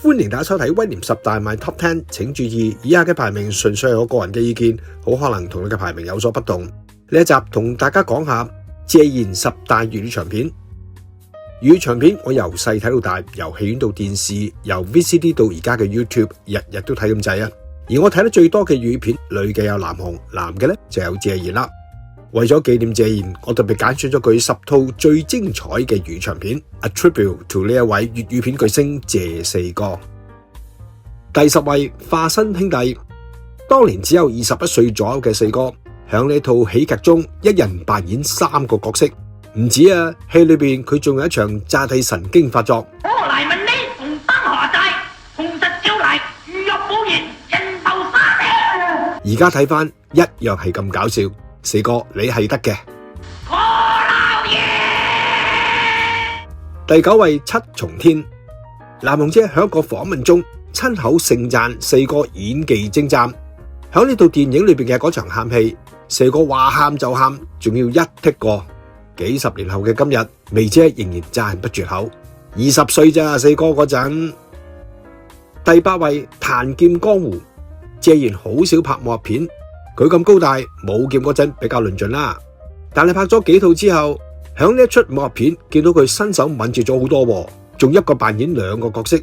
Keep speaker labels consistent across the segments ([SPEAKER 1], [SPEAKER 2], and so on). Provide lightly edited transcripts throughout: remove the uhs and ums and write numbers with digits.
[SPEAKER 1] 歡迎大家收睇威廉十大賣 Top 10，請注意以下嘅排名純粹係我個人嘅意見，好可能同你嘅排名有所不同。呢一集同大家講下謝賢十大粵語長片。粵語長片我由細睇到大，由戲院到電視，由 VCD 到而家嘅 YouTube， 日日都睇咁滯啊！而我睇得最多嘅粵語片，女嘅有南紅，男嘅咧就有謝賢啦。為咗紀念謝賢，我特別揀選咗佢10套最精彩嘅粵語長片 ，a tribute to 呢一位粵語片巨星謝四哥。第10位化身兄弟，當年只有21歲左右嘅四哥，響呢套喜劇中一人扮演3個角色，唔止啊！戲裏邊佢仲有一場詐諦神經發作。
[SPEAKER 2] 我嚟問你，紅燈何在？紅實招嚟，如若冇緣，人頭殺你。
[SPEAKER 1] 而家睇翻一樣係咁搞笑，四哥你係得嘅。
[SPEAKER 2] 我老爺。
[SPEAKER 1] 第9位七重天，南紅姐喺一個訪問中親口盛讚四哥演技精湛。響呢套電影裏邊嘅嗰場喊戲，四哥話喊就喊，仲要一剔過。幾十年後嘅今日，薇姐仍然讚不絕口。20歲咋四哥嗰陣。第8位彈劍江湖，謝賢好少拍武俠片，佢咁高大，舞劍嗰陣比較論盡啦。但係拍咗幾套之後，響呢一出武俠片見到佢身手敏捷咗好多，仲一個扮演2個角色。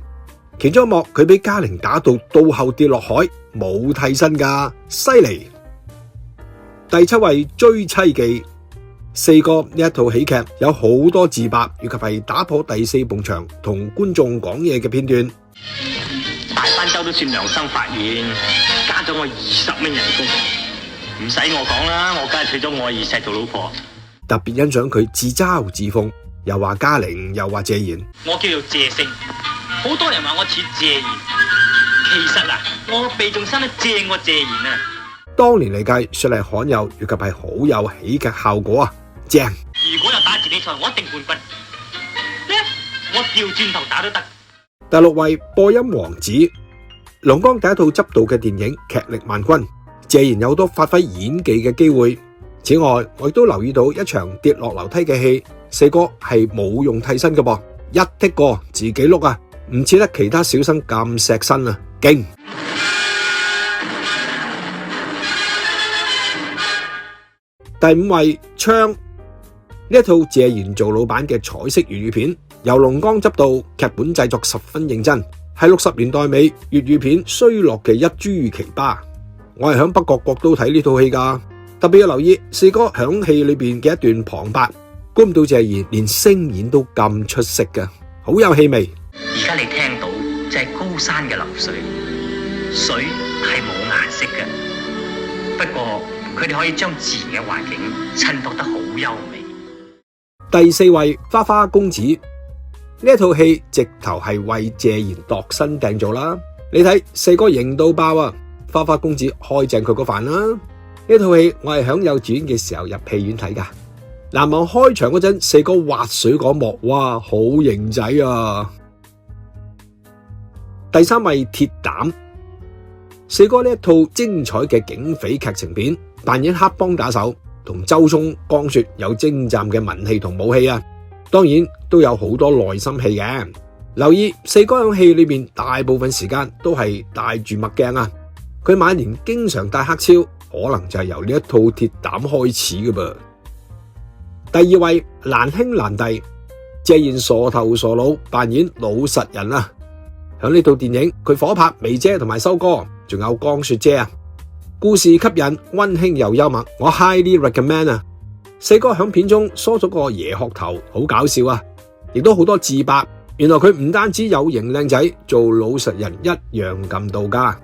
[SPEAKER 1] 其中一幕佢俾嘉玲打到倒後跌落海，冇替身噶，犀利。第7位追妻記，四哥呢一套喜劇有好多自白，以及係打破第4埲牆同觀眾講嘢嘅片段。
[SPEAKER 3] 大班洲都算良心發現，加咗我20蚊人工，唔使我講啦，我梗係娶咗我二石做老婆。
[SPEAKER 1] 特別欣賞佢自嘲自諷，又話嘉玲，又話謝賢。
[SPEAKER 3] 我叫做謝勝，好多人話我似謝賢，其實啊，我鼻仲生得正過謝賢啊。
[SPEAKER 1] 當年嚟計，算係罕有，以及係好有喜劇效果啊，正。
[SPEAKER 3] 如果有打自己賽，我一定冠軍。呢，我調轉頭打都得。
[SPEAKER 1] 第6位播音王子，龍剛第一套執導嘅電影劇力萬鈞，謝賢有好多發揮演技嘅機會。此外，我亦都留意到一場跌落樓梯嘅戲，四哥係冇用替身嘅噃，一剔過自己碌啊，唔似得其他小生咁錫身啊，勁。第5位槍，呢一套謝賢做老闆嘅彩色粵語片，由龍剛執導，劇本製作十分認真，係60年代尾粵語片衰落嘅一株奇葩。我係響北角國都睇呢套戲噶，特別要留意四哥響戲裏邊嘅一段旁白，估唔到謝賢連聲演都咁出色噶，好有氣味。
[SPEAKER 3] 而家你聽到就係高山嘅流水，水係冇顏色嘅，不過佢哋可以將自然嘅環境襯托得好優美。
[SPEAKER 1] 第4位花花公子，呢一套戲直頭係為謝賢度身訂造啦。你睇四哥型到爆啊，花花公子開正佢個飯啦。呢套戲我係響幼稚園嘅時候入戲院睇噶，難忘開場嗰陣四哥滑水嗰幕，哇，好型仔啊！第3位鐵膽，四哥呢一套精彩嘅警匪劇情片，扮演黑幫打手，同周松、江雪有精湛嘅文戲同武戲啊，當然都有好多內心戲嘅。留意四哥喺戲裏面大部分時間都係戴住墨鏡啊，佢晚年經常戴黑超，可能就係由呢一套鐵膽開始噶噃。第2位難兄難弟，謝賢傻頭傻腦扮演老實人啊，響呢套電影佢火拍薇姐同埋修哥，仲有江雪姐啊。故事吸引、溫馨又幽默，我 highly recommend 啊！四哥響片中梳咗個椰殼頭，好搞笑啊！亦都好多自白，原來佢唔單止有型靚仔，做老實人一樣咁到家。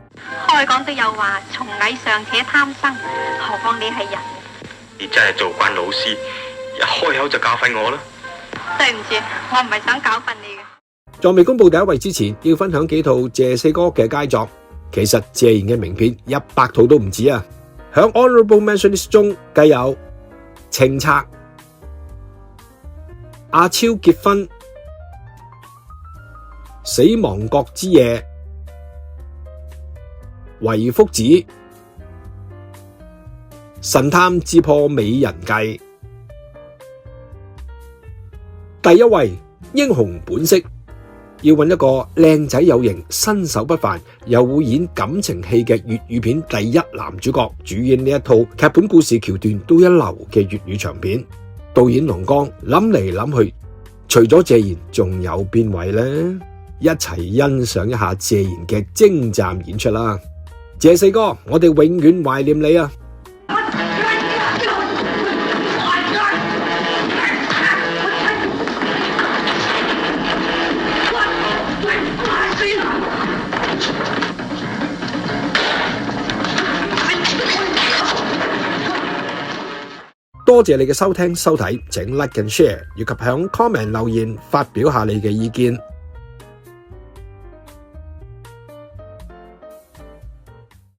[SPEAKER 4] 開講都有話，從矮尚且貪生，何況你係人？
[SPEAKER 3] 你真係做慣老師，一開口就教訓我啦。
[SPEAKER 4] 對唔住，我唔係想教訓你嘅。
[SPEAKER 1] 在未公布第1位之前，要分享幾套謝四哥嘅佳作。其實謝賢嘅名片100套都唔止啊！響 Honorable Mention 中，計有情冊、阿超結婚、死亡國之夜、遺腹子、神探之破美人計。第1位英雄本色。要揾一個靚仔有型、身手不凡，又會演感情戲嘅粵語片第一男主角，主演呢一套劇本故事橋段都一流嘅粵語長片。導演龍剛諗嚟諗去，除咗謝賢，仲有邊位呢？一齊欣賞一下謝賢嘅精湛演出啦！謝四哥，我哋永遠懷念你啊！多謝你嘅收聽收睇，請 like and share， 以及響 comment 留言發表下你嘅意見。